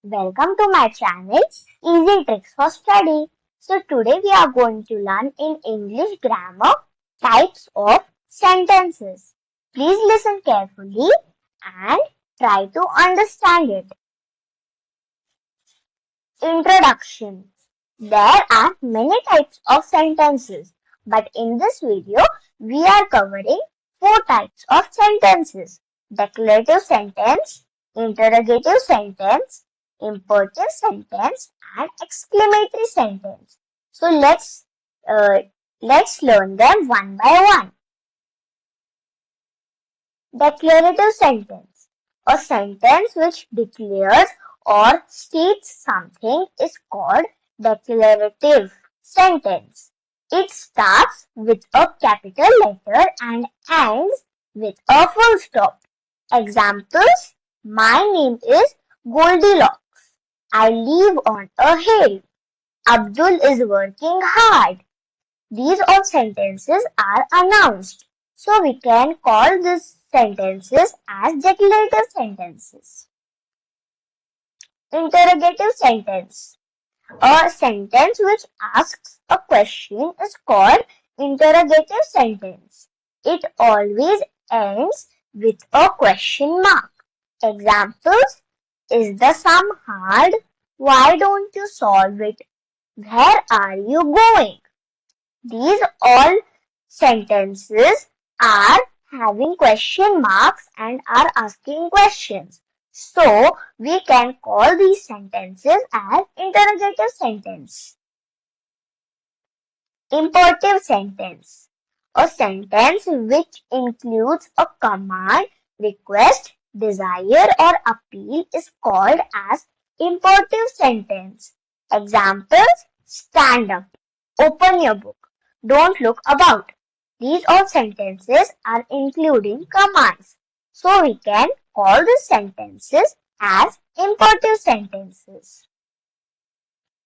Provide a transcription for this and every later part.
Welcome to my channel Easy Tricks for Study. So today we are going to learn in English grammar types of sentences. Please listen carefully and try to understand it. Introduction. There are many types of sentences, but in this video we are covering 4 types of sentences: declarative sentence, interrogative sentence, imperative sentence, and exclamatory sentence. So let's learn them one by one. Declarative sentence. A sentence which declares or states something is called declarative sentence. It starts with a capital letter and ends with a full stop. Examples: my name is Goldilocks. I live on a hill. Abdul is working hard. These all sentences are announced. So we can call these sentences as declarative sentences. Interrogative sentence. A sentence which asks a question is called interrogative sentence. It always ends with a question mark. Examples: is the sum hard? Why don't you solve it? Where are you going? These all sentences are having question marks and are asking questions. So, we can call these sentences as interrogative sentence. Imperative sentence. A sentence which includes a command, request, desire or appeal is called as imperative sentence. Examples: stand up, open your book, don't look about. These all sentences are including commands. So we can call these sentences as imperative sentences.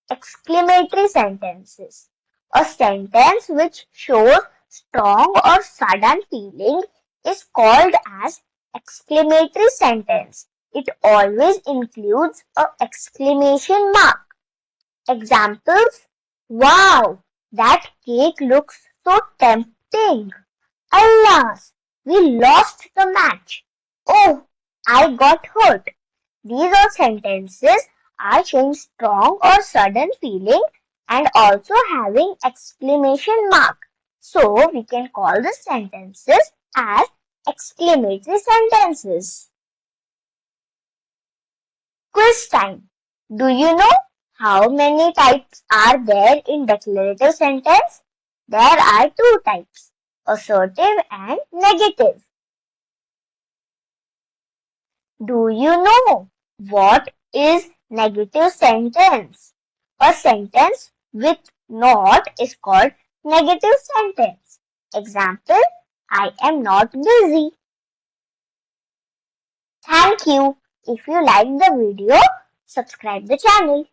Exclamatory sentences. A sentence which shows strong or sudden feeling is called as exclamatory sentence. It always includes an exclamation mark. Examples: wow, that cake looks so tempting. Alas, we lost the match. Oh, I got hurt. These all sentences are showing strong or sudden feeling and also having exclamation mark. So we can call the sentences as exclamatory sentences. Quiz time. Do you know how many types are there in declarative sentence? There are 2 types, assertive and negative. Do you know what is negative sentence? A sentence with not is called negative sentence. Example: I am not busy. Thank you. If you like the video, subscribe the channel.